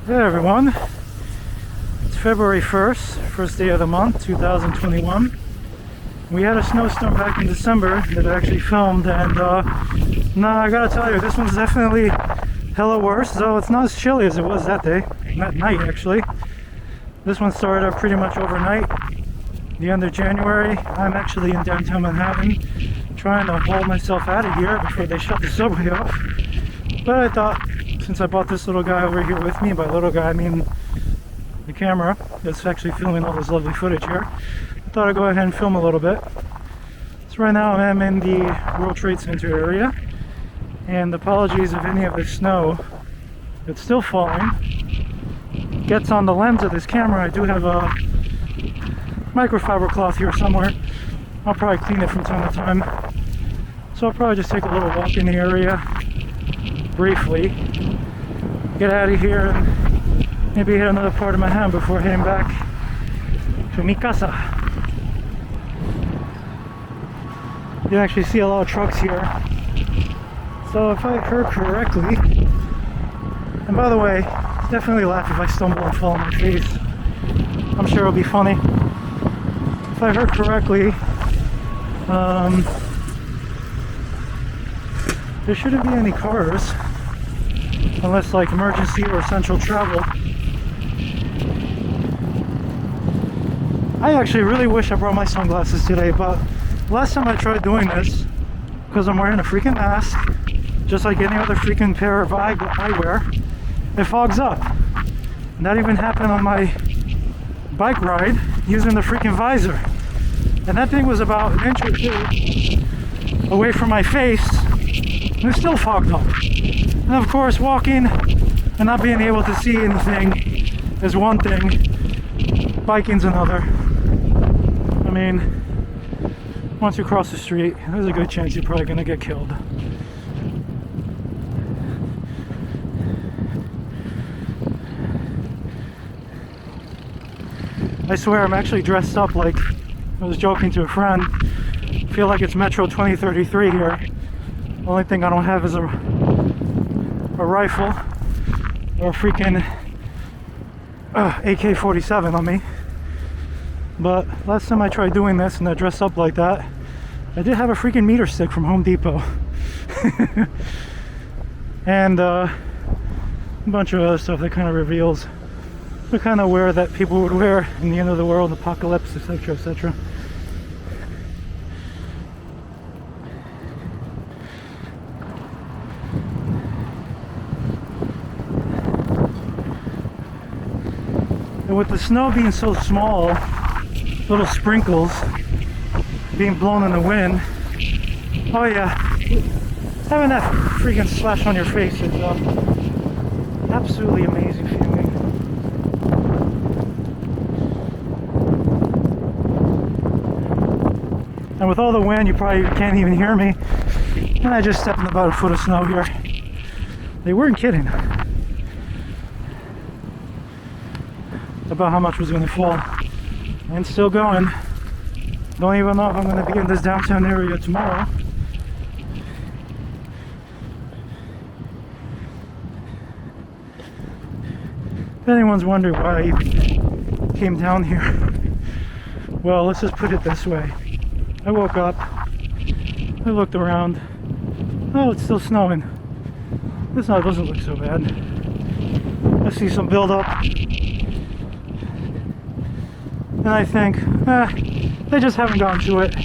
Hey everyone, it's February 1st, first day of the month, 2021. We had a snowstorm back in December that I actually filmed, and nah, I gotta tell you, this one's definitely hella worse, though it's not as chilly as it was that day, that night actually. This one started up pretty much overnight, the end of January. I'm actually in downtown Manhattan, trying to haul myself out of here before they shut the subway off. But I thought, since I brought this little guy over here with me, by little guy I mean the camera that's actually filming all this lovely footage here, I thought I'd go ahead and film a little bit. So right now I'm in the World Trade Center area, and apologies if any of the snow that's still falling gets on the lens of this camera. I do have a microfiber cloth here somewhere. I'll probably clean it from time to time. So I'll probably just take a little walk in the area briefly, get out of here, and maybe hit another part of Manhattan before heading back to mi casa. You can actually see a lot of trucks here. So if I heard correctly, and by the way, definitely laugh if I stumble and fall on my face. I'm sure it'll be funny. If I heard correctly, there shouldn't be any cars unless like emergency or essential travel. I actually really wish I brought my sunglasses today, but last time I tried doing this, because I'm wearing a freaking mask, just like any other freaking pair of eyewear, it fogs up. And that even happened on my bike ride using the freaking visor. And that thing was about an inch or two away from my face, and it's still fogged up. And of course, walking and not being able to see anything is one thing, biking's another. I mean, once you cross the street, there's a good chance you're probably gonna get killed. I swear I'm actually dressed up like, I was joking to a friend, I feel like it's Metro 2033 here. The only thing I don't have is a rifle or a freaking AK-47 on me. But last time I tried doing this and I dressed up like that, I did have a freaking meter stick from Home Depot. And a bunch of other stuff that kind of reveals the kind of wear that people would wear in the end of the world, apocalypse, etc., etc. And with the snow being so small, little sprinkles being blown in the wind, oh yeah, having that freaking slash on your face is absolutely amazing feeling. And with all the wind, you probably can't even hear me. And I just stepped in about a foot of snow here. They weren't kidding about how much was going to fall. And still going. Don't even know if I'm going to be in this downtown area tomorrow. If anyone's wondering why I came down here, well, let's just put it this way. I woke up, I looked around, oh, it's still snowing. This now doesn't look so bad. I see some buildup, and I think, they just haven't gone to it.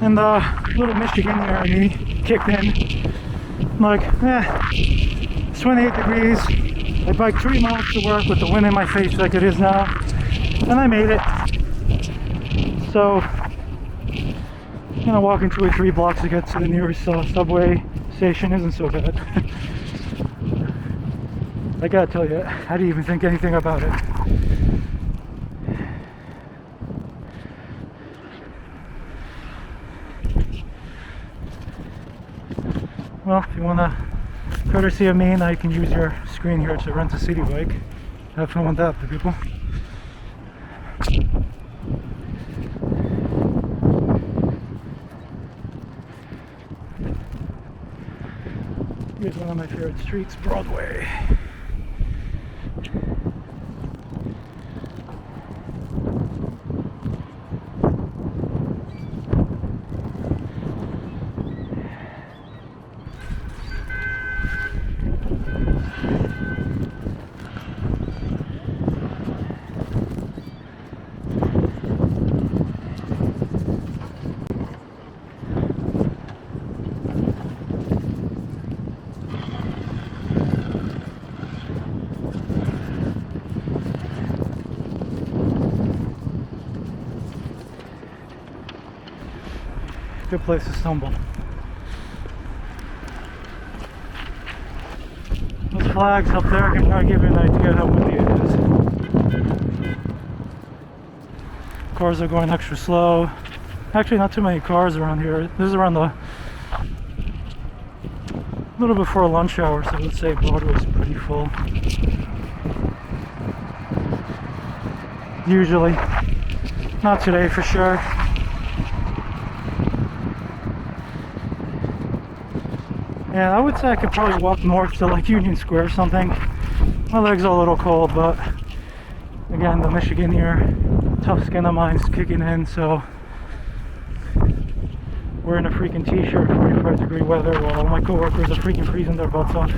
And little Michigan in me kicked in. I'm like, it's 28 degrees. I biked 3 miles to work with the wind in my face like it is now, and I made it. So, walking 2 or 3 blocks to get to the nearest subway station isn't so bad. I gotta tell you, I didn't even think anything about it. Well, if you wanna, courtesy of me, now you can use your screen here to rent a city bike. Have fun with that, people. Here's one of my favorite streets, Broadway. Good place to stumble. Those flags up there can probably give you an idea how windy it is. Cars are going extra slow. Actually, not too many cars around here. This is around a little before lunch hour, so I would say Broadway's pretty full. Usually. Not today for sure. Yeah, I would say I could probably walk north to like Union Square or something. My legs are a little cold, but again, the Michigan here, tough skin of mine's kicking in, so wearing a freaking t-shirt, 45-degree weather, while my coworkers are freaking freezing their butts off.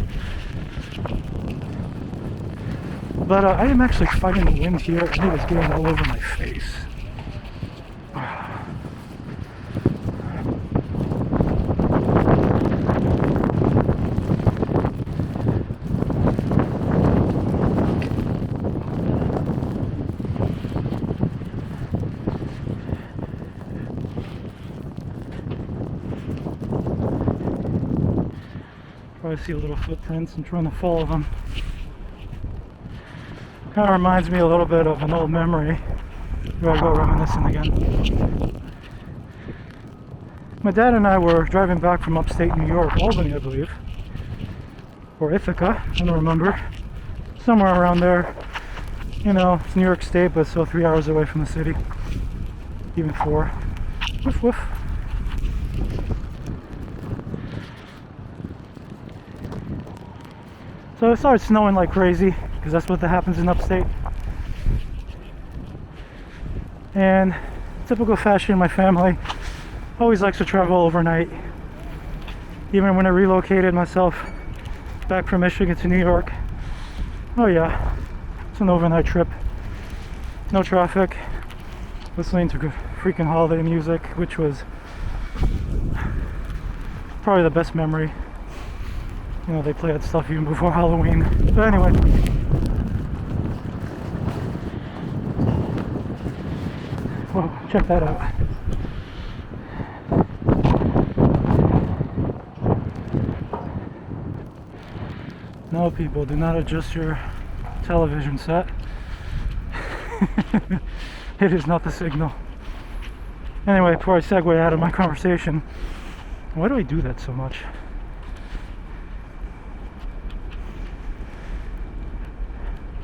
But I am actually fighting the wind here, and it is getting all over my face. I see little footprints. I'm trying to follow them. Kind of reminds me a little bit of an old memory. Here I go reminiscing again. My dad and I were driving back from upstate New York, Albany I believe, or Ithaca, I don't remember. Somewhere around there. You know, it's New York State, but still 3 hours away from the city. Even 4. Woof woof. So it started snowing like crazy, because that's what happens in upstate. And typical fashion, my family always likes to travel overnight. Even when I relocated myself back from Michigan to New York. Oh yeah, it's an overnight trip. No traffic. Listening to freaking holiday music, which was probably the best memory. You know, they play that stuff even before Halloween. But anyway. Whoa, check that out. No, people, do not adjust your television set. It is not the signal. Anyway, before I segue out of my conversation, why do I do that so much?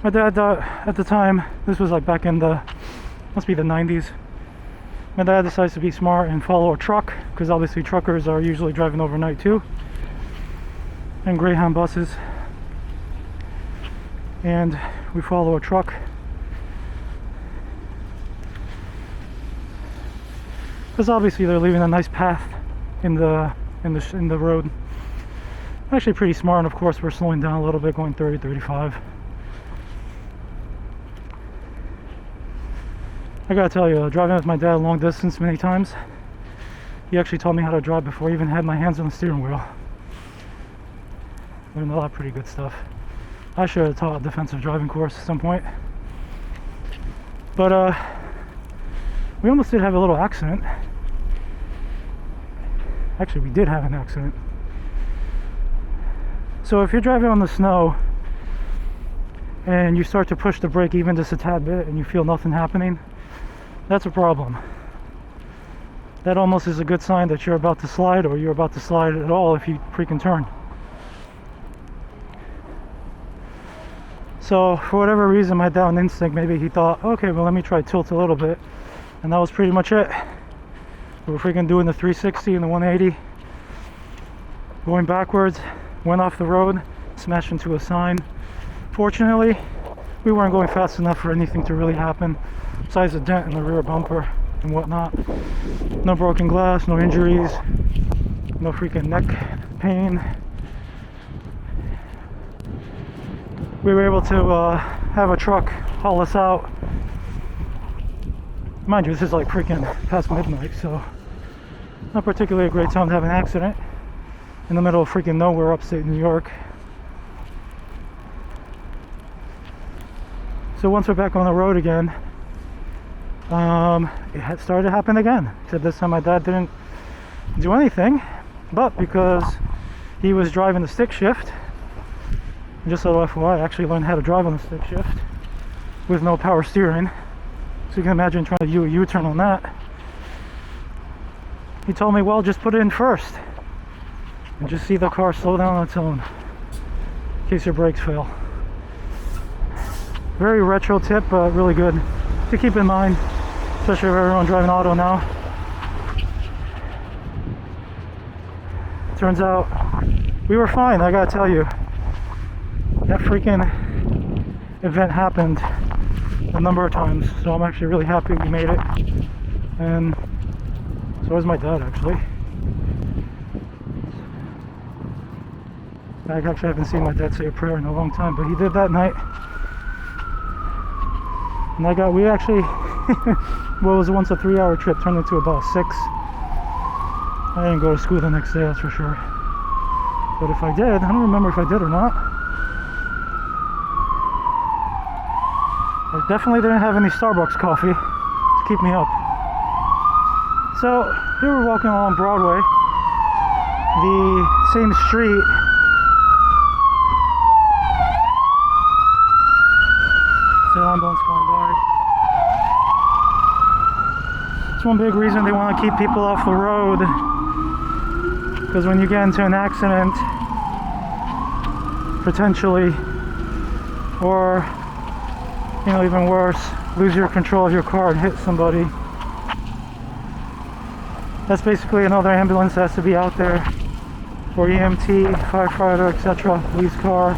My dad, at the time, this was like back in the, must be the 90s. My dad decides to be smart and follow a truck, because obviously truckers are usually driving overnight too, and Greyhound buses. And we follow a truck. Because obviously they're leaving a nice path in the road. Actually pretty smart, and of course we're slowing down a little bit, going 30, 35. I gotta tell you, driving with my dad long distance many times, he actually taught me how to drive before I even had my hands on the steering wheel. Learned a lot of pretty good stuff. I should have taught a defensive driving course at some point. But we almost did have a little accident. Actually, we did have an accident. So if you're driving on the snow and you start to push the brake even just a tad bit and you feel nothing happening, that's a problem. That almost is a good sign that you're about to slide, or you're about to slide at all if you freaking turn. So for whatever reason, my down instinct, maybe he thought, okay, well let me try tilt a little bit, and that was pretty much it. We were freaking doing the 360 and the 180, going backwards, went off the road, smashed into a sign. Fortunately, we weren't going fast enough for anything to really happen, besides a dent in the rear bumper and whatnot. No broken glass, no injuries, no freaking neck pain. We were able to have a truck haul us out. Mind you, this is like freaking past midnight, so not particularly a great time to have an accident in the middle of freaking nowhere, upstate New York. So once we're back on the road again, it had started to happen again. Except this time my dad didn't do anything, but because he was driving the stick shift, just so FYI, I actually learned how to drive on the stick shift with no power steering. So you can imagine trying to do a U-turn on that. He told me, well, just put it in first and just see the car slow down on its own in case your brakes fail. Very retro tip, but really good to keep in mind, especially if everyone driving auto now. Turns out we were fine, I gotta tell you. That freaking event happened a number of times, so I'm actually really happy we made it. And so was my dad, actually. I actually haven't seen my dad say a prayer in a long time, but he did that night. And we actually, what was once a 3-hour trip turned into about 6. I didn't go to school the next day, that's for sure. But if I did, I don't remember if I did or not. I definitely didn't have any Starbucks coffee to keep me up. So here we're walking along Broadway, the same street ambulance going by. It's one big reason they want to keep people off the road, because when you get into an accident, potentially, or even worse, lose your control of your car and hit somebody, that's basically another ambulance that has to be out there, or EMT, firefighter, etc., police car.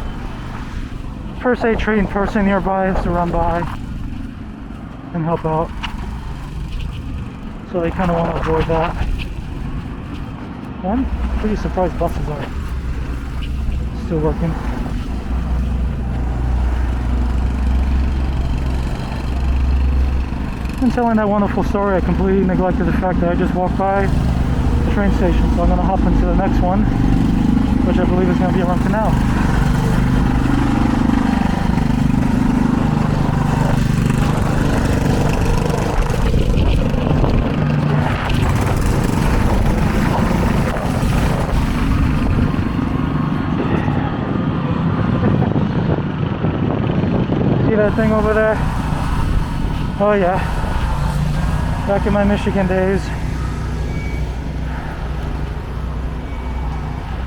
First aid trained person nearby has to run by and help out. So they kind of want to avoid that. I'm pretty surprised buses are still working. In telling that wonderful story, I completely neglected the fact that I just walked by the train station. So I'm going to hop into the next one, which I believe is going to be around Canal. See that thing over there? Oh yeah, back in my Michigan days,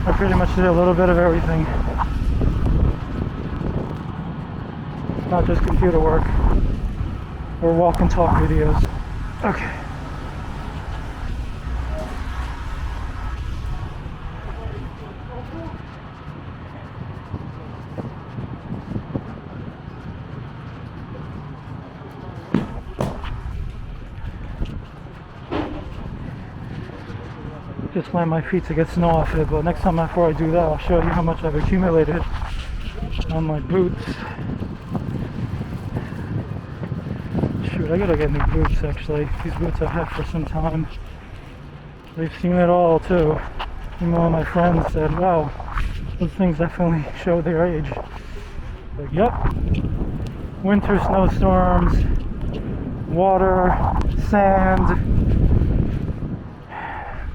I pretty much did a little bit of everything, not just computer work or walk and talk videos. Okay. Just slammed my feet to get snow off it, but next time before I do that, I'll show you how much I've accumulated on my boots. Shoot, I gotta get new boots actually. These boots I've had for some time. They've seen it all too. Even one of my friends said, wow, those things definitely show their age. Like, yep. Winter snowstorms, water, sand,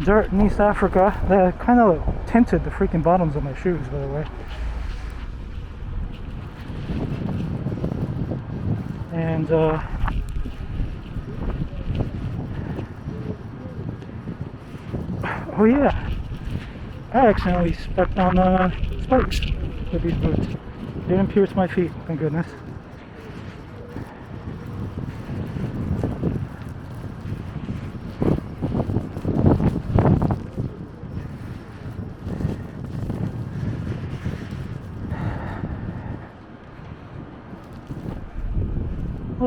dirt in East Africa. They kind of tinted the freaking bottoms of my shoes, by the way. And oh yeah, I accidentally stepped on spikes with these boots. They didn't pierce my feet, thank goodness.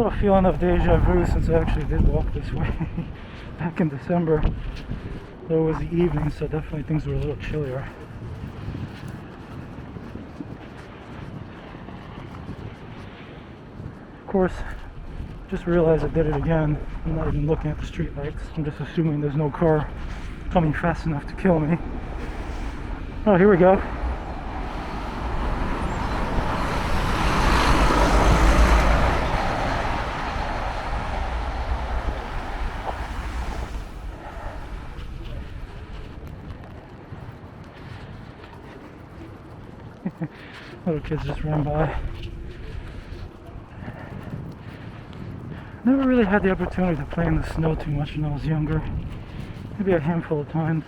little feeling of deja vu since I actually did walk this way back in December. Though it was the evening, so definitely things were a little chillier. Of course, just realized I did it again. I'm not even looking at the street lights. I'm just assuming there's no car coming fast enough to kill me. Oh, here we go. Little kids just ran by. Never really had the opportunity to play in the snow too much when I was younger. Maybe a handful of times.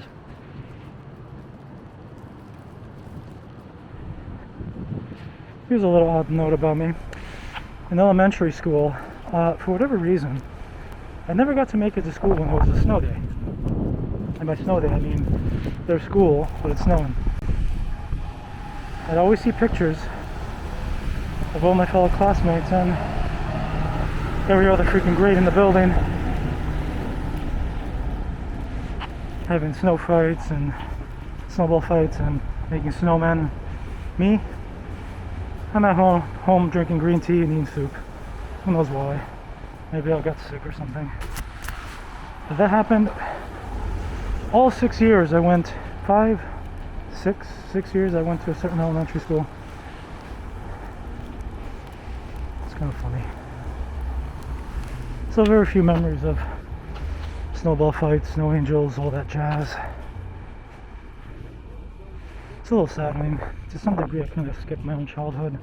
Here's a little odd note about me. In elementary school, for whatever reason, I never got to make it to school when it was a snow day. And by snow day, I mean there's school, but it's snowing. I'd always see pictures of all my fellow classmates and every other freaking grade in the building having snow fights and snowball fights and making snowmen. Me, I'm at home drinking green tea and eating soup. Who knows why? Maybe I got sick or something. But that happened all 6 years. I went 6 years I went to a certain elementary school. It's kind of funny. So very few memories of snowball fights, snow angels, all that jazz. It's a little saddening. To some degree I kind of skipped my own childhood.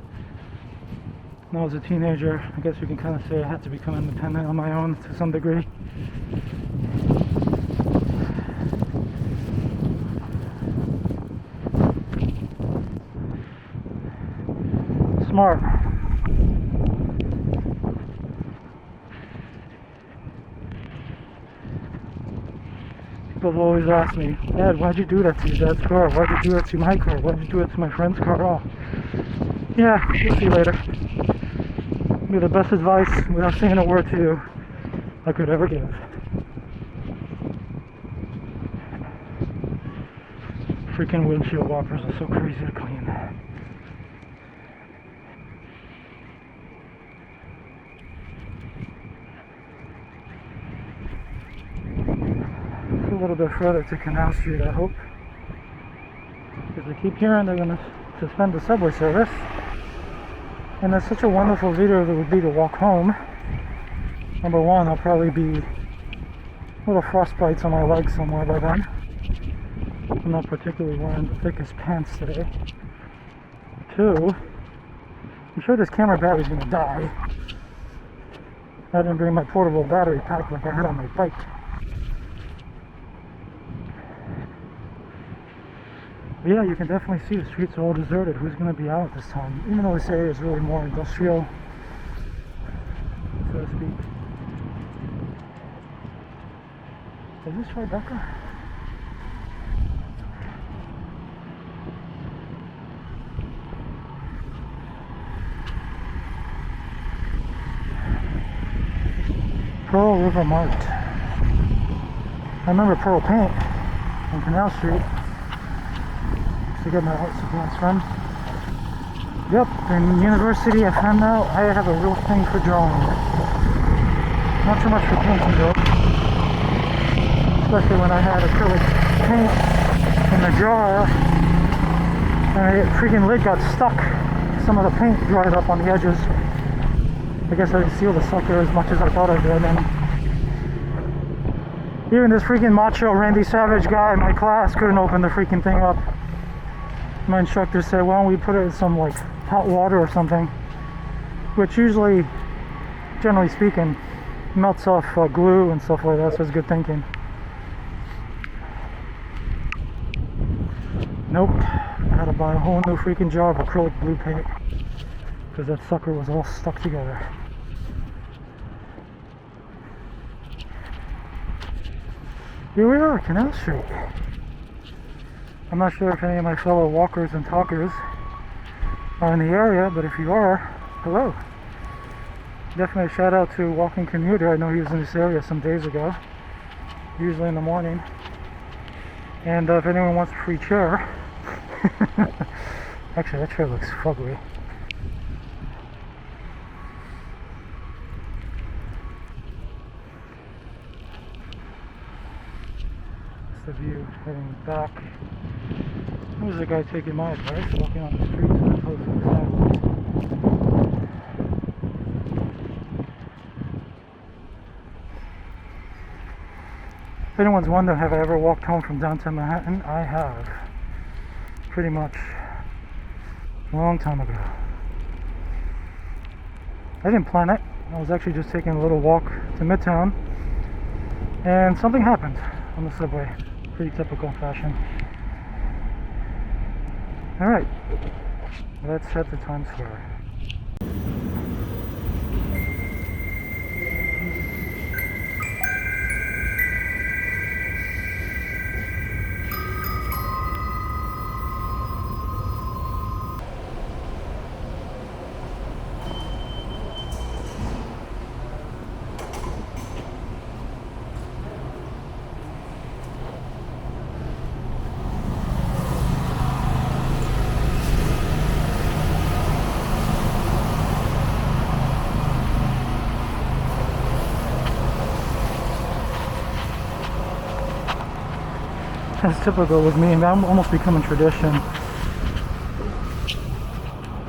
When I was a teenager, I guess you can kind of say I had to become independent on my own to some degree. Smart. People have always asked me, Dad, why'd you do that to your dad's car? Why'd you do that to my car? Why'd you do it to my friend's car? Oh, yeah, we'll see you later. Be the best advice, without saying a word to you, I could ever give. Freaking windshield wipers are so crazy to clean. A little bit further to Canal Street, I hope, because I keep hearing they're going to suspend the subway service, and that's such a wonderful video that would be to walk home. Number one, I'll probably be little frostbites on my legs somewhere by then. I'm not particularly wearing the thickest pants today. Two, I'm sure this camera battery's going to die. I didn't bring my portable battery pack like I had on my bike. But yeah, you can definitely see the streets are all deserted. Who's going to be out at this time? Even though this area is really more industrial, so to speak. Is this Tribeca? Pearl River Mart. I remember Pearl Paint on Canal Street. To get my art supplies from. Yep, in university I found out I have a real thing for drawing. Not so much for painting though. Especially when I had acrylic paint in the jar and the freaking lid got stuck. Some of the paint dried up on the edges. I guess I didn't seal the sucker as much as I thought I did. And even this freaking macho Randy Savage guy in my class couldn't open the freaking thing up. My instructor said, why don't we put it in some like hot water or something, which usually, generally speaking, melts off glue and stuff like that, so it's good thinking. Nope, I had to buy a whole new freaking jar of acrylic blue paint because that sucker was all stuck together. Here we are, Canal Street. I'm not sure if any of my fellow walkers and talkers are in the area, but if you are, hello. Definitely a shout out to Walking Commuter. I know he was in this area some days ago, usually in the morning. And if anyone wants a free chair, actually that chair looks fugly. That's the view heading back. Who's the guy taking my advice? Walking on the streets as opposed to the sidewalks. If anyone's wondering, have I ever walked home from downtown Manhattan? I have. Pretty much. A long time ago. I didn't plan it. I was actually just taking a little walk to Midtown. And something happened on the subway. Pretty typical fashion. Alright. Let's head to Times Square. As typical with me, I'm almost becoming tradition.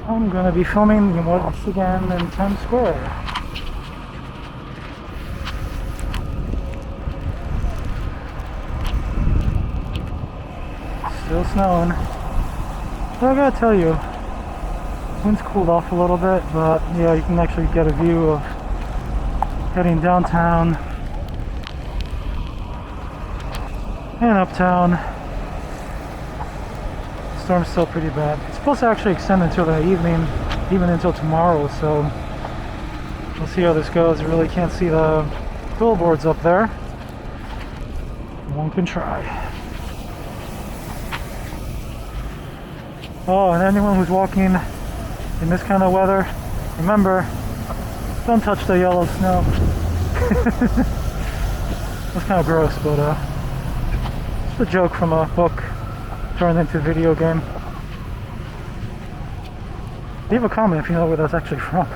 I'm gonna be filming once again in Times Square. Still snowing. But I gotta tell you, wind's cooled off a little bit, but yeah, you can actually get a view of heading downtown and uptown. Storm's still pretty bad. It's supposed to actually extend until the evening, even until tomorrow, so we'll see how this goes. You really can't see the billboards up there. One can try. Oh, and anyone who's walking in this kind of weather, remember, don't touch the yellow snow. That's kind of gross, but it's a joke from a book turned into a video game. Leave a comment if you know where that's actually from.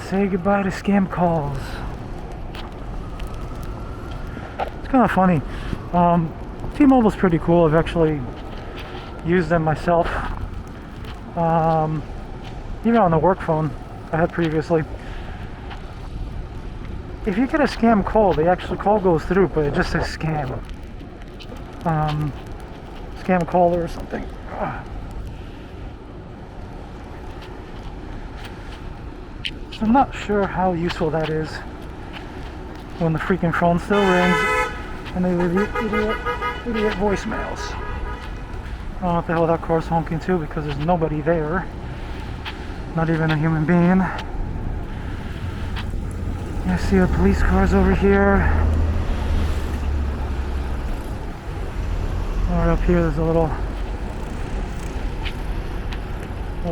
Say goodbye to scam calls. It's kind of funny. T-Mobile's pretty cool. I've actually used them myself. Even on the work phone I had previously. If you get a scam call, the actual call goes through, but it just says scam. Scam caller or something. So I'm not sure how useful that is when the freaking phone still rings and they leave idiot voicemails. I don't know what the hell that car's honking to because there's nobody there. Not even a human being. I see the police cars over here. Right up here there's a little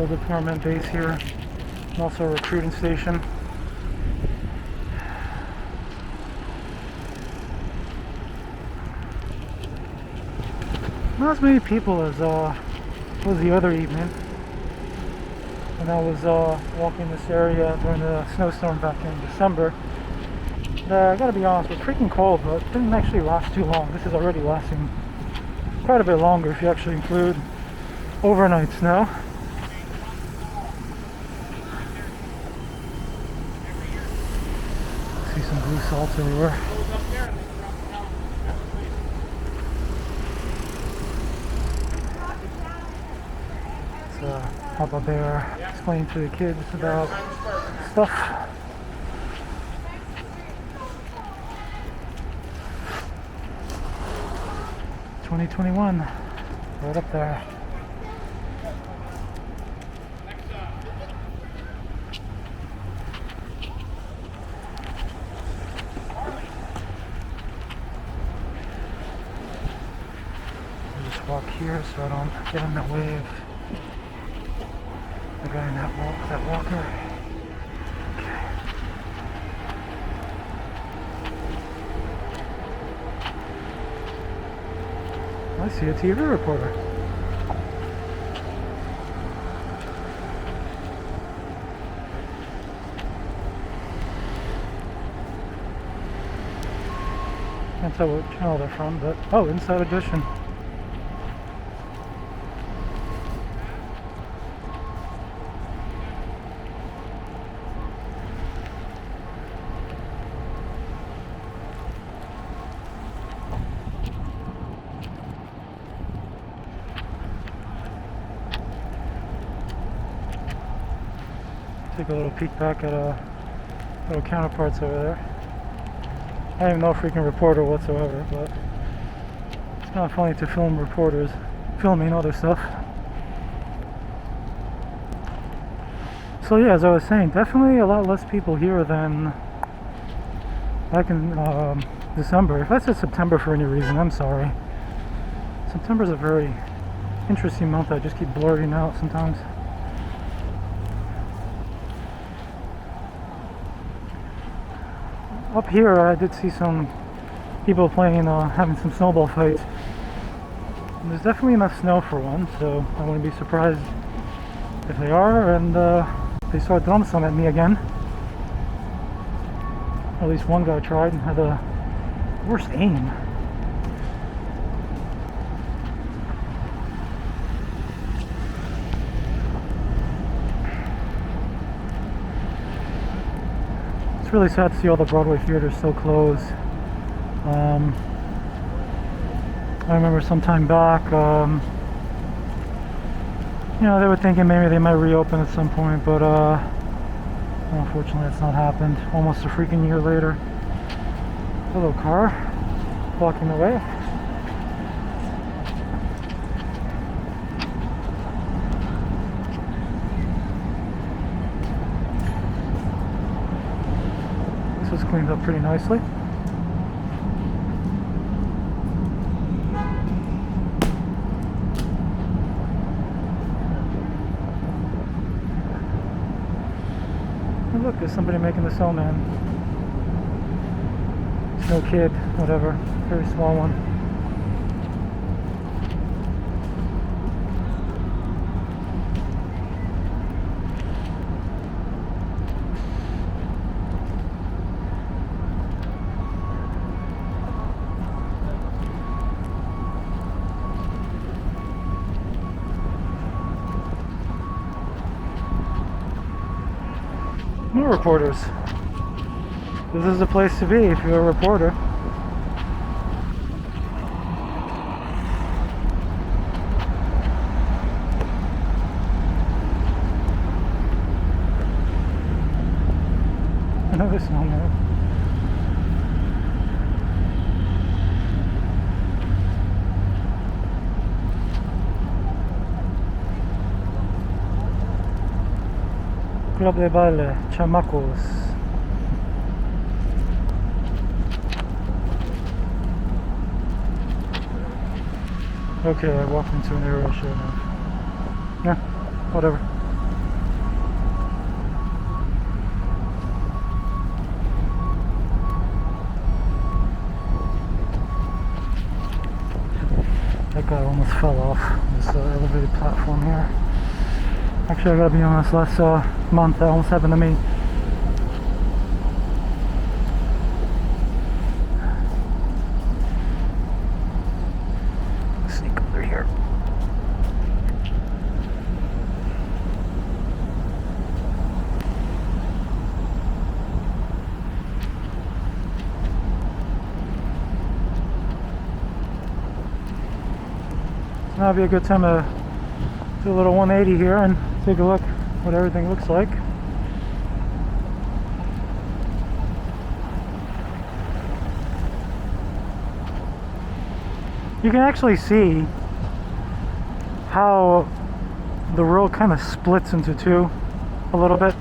department base here. And also a recruiting station. Not as many people as was the other evening when I was walking this area during the snowstorm back in December. I gotta be honest, it was freaking cold, but it didn't actually last too long. This is already lasting quite a bit longer if you actually include overnight snow. See some blue salt everywhere. Hop up there, explain to the kids about stuff. '21, right up there. walk here so I don't get in the way of the guy in that walker. Okay. I see a TV reporter. Can't tell what channel they're from, but oh, Inside Edition. Take a little peek back at little counterparts over there. I am no freaking reporter whatsoever, but it's kind of funny to film reporters filming other stuff. So yeah, as I was saying, definitely a lot less people here than back in December. If I said September for any reason, I'm sorry. September's a very interesting month. I just keep blurring out sometimes. Up here, I did see some people playing, having some snowball fights. And there's definitely enough snow for one, so I wouldn't be surprised if they are, and they start throwing some at me again. At least one guy tried and had the worst aim. It's really sad to see all the Broadway theaters still closed. I remember some time back, you know, they were thinking maybe they might reopen at some point, but unfortunately it's not happened. Almost a freaking year later. Hello, car. Blocking the way. This was cleaned up pretty nicely. And look, there's somebody making the snowman. Snow kid, whatever. Very small one. More reporters. This is the place to be if you're a reporter. Another snowman. Club de baile, chamacos. Okay, I walked into an arrow show now. Yeah, whatever. That guy almost fell off this elevated platform here. Actually, I gotta be honest, last month that almost happened to me. Sneak under here. So now would be a good time to do a little 180 here and take a look what everything looks like. You can actually see how the road kind of splits into two a little bit.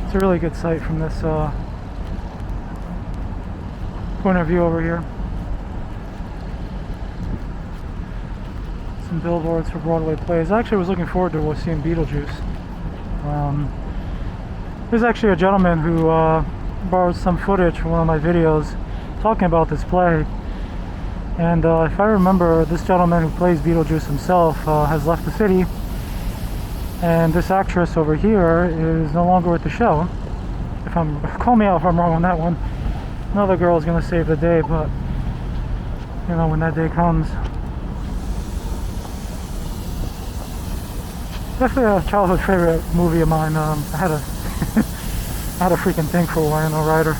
It's a really good sight from this point of view over here. some billboards for Broadway plays. I actually was looking forward to seeing Beetlejuice. There's actually a gentleman who borrowed some footage from one of my videos talking about this play. And if I remember, this gentleman who plays Beetlejuice himself has left the city. And this actress over here is no longer with the show. Call me out if I'm wrong on that one. Another girl is going to save the day, but you know, when that day comes. Definitely a childhood favorite movie of mine. I had a I had a freaking thing for Winona Ryder.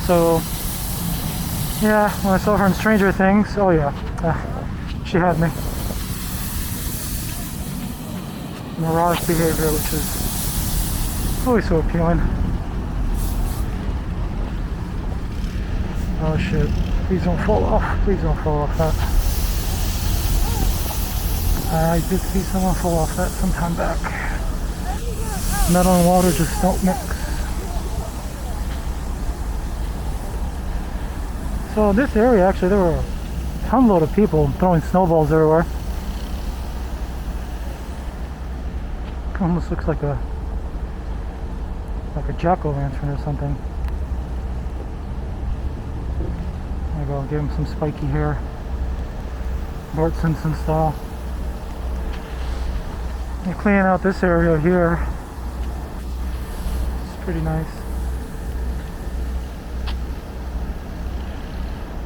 So yeah, when I saw her in Stranger Things, oh yeah, she had me. Neurotic behavior, which is always so appealing. Oh shit, please don't fall off, please don't fall off that. I did see someone fall off that some time back. Metal and water just don't mix. So in this area, actually, there were a ton load of people throwing snowballs everywhere. Almost looks like a jack-o'-lantern or something. There we go, give him some spiky hair, Bart Simpson style. They're cleaning out this area here. It's pretty nice.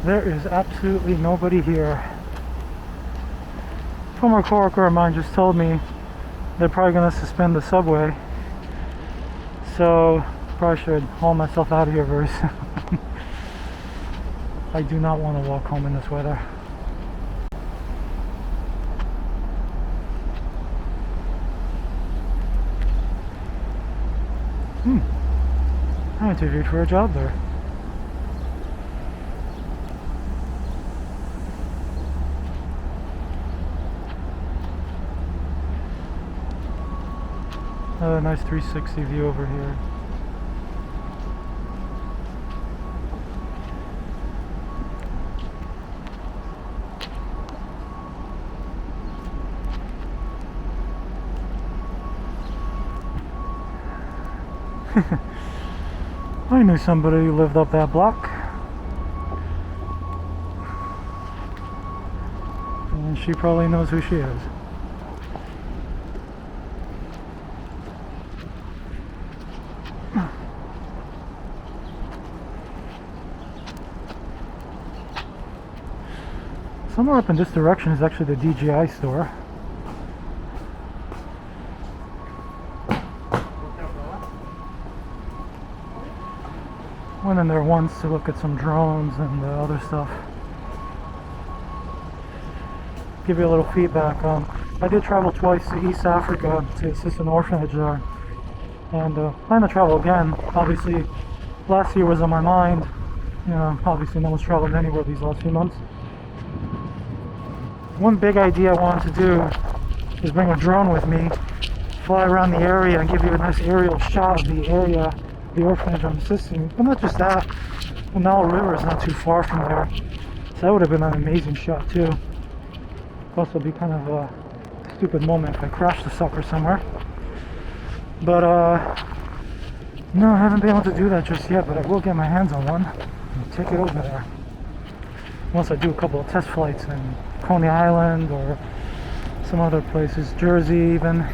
There is absolutely nobody here. A former coworker of mine just told me they're probably going to suspend the subway. So, probably should haul myself out of here very soon. I do not want to walk home in this weather. I interviewed for a job there. Another nice 360 view over here. I knew somebody who lived up that block. And she probably knows who she is. Somewhere up in this direction is actually the DJI store. Went in there once to look at some drones and other stuff. Give you a little feedback. I did travel twice to East Africa to assist an orphanage there, and plan to travel again. Obviously, last year was on my mind. You know, obviously no one's traveled anywhere these last few months. One big idea I wanted to do is bring a drone with me, fly around the area and give you a nice aerial shot of the area, the orphanage I'm assisting. But not just that, the Nile River is not too far from there, so that would have been an amazing shot too. Plus it'll be kind of a stupid moment if I crash the sucker somewhere. But no, I haven't been able to do that just yet, but I will get my hands on one and take it over there. Once I do a couple of test flights in Coney Island or some other places, Jersey even.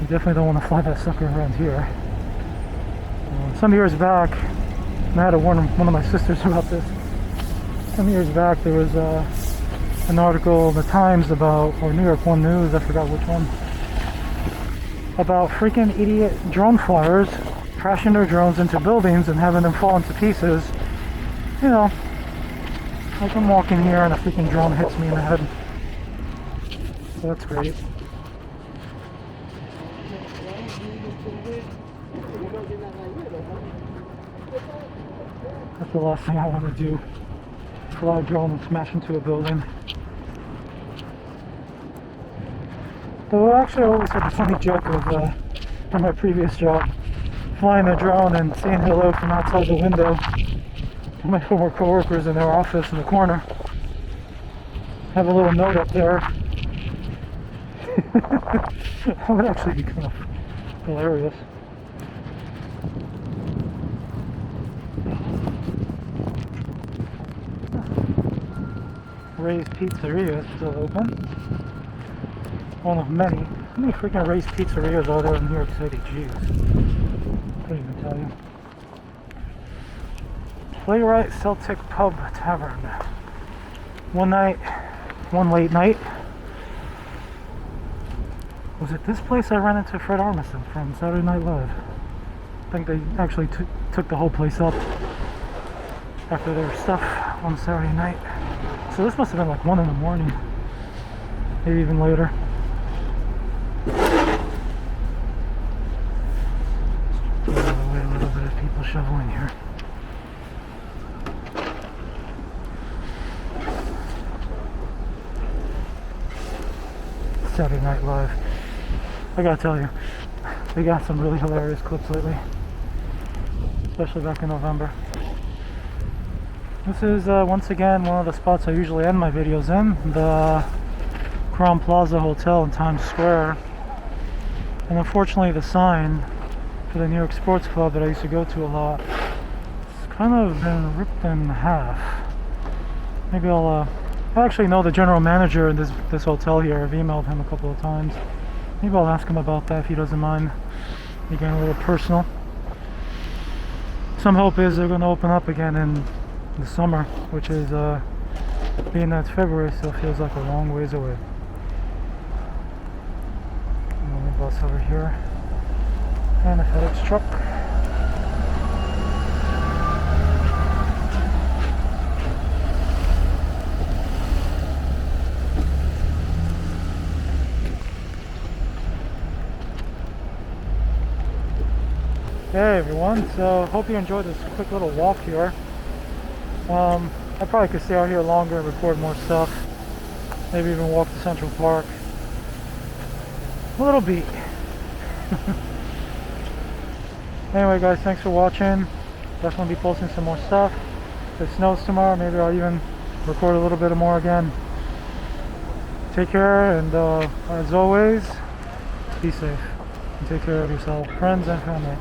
You definitely don't want to fly that sucker around here. Some years back, and I had to warn one of my sisters about this. Some years back there was an article in the Times about, or New York One News, I forgot which one, about freaking idiot drone flyers crashing their drones into buildings and having them fall into pieces. You know, like I'm walking here and a freaking drone hits me in the head. So that's great. That's the last thing I want to do. Fly a drone and smash into a building. Though actually I always had a funny joke of from my previous job, flying a drone and saying hello from outside the window to my former coworkers in their office in the corner. have a little note up there. That would actually be kind of hilarious. Ray's Pizzeria is still open. One of many. How many freaking Ray's Pizzerias are there in New York City? Jeez. Couldn't even tell you. Playwright Celtic Pub Tavern. One late night. Was it this place I ran into Fred Armisen from Saturday Night Live? I think they actually took the whole place up after their stuff on Saturday night. So this must have been like 1 in the morning, maybe even later. Wait a little bit of people shoveling here. Saturday Night Live. I gotta tell you, they got some really hilarious clips lately, especially back in November. This is once again one of the spots I usually end my videos in, the Crown Plaza Hotel in Times Square. And unfortunately the sign for the New York Sports Club that I used to go to a lot, it's kind of been ripped in half. Maybe I actually know the general manager in this hotel here. I've emailed him a couple of times. Maybe I'll ask him about that if he doesn't mind me getting a little personal. Some hope is they're going to open up again in the summer, which is being that it's February, still feels like a long ways away. Let me bus over here, and a FedEx truck. Hey everyone, so hope you enjoyed this quick little walk here. I probably could stay out here longer and record more stuff. Maybe even walk to Central Park. A little beat. Anyway guys, thanks for watching. Definitely be posting some more stuff. If it snows tomorrow, maybe I'll even record a little bit more again. Take care, and as always, be safe. And take care of yourself, friends and family.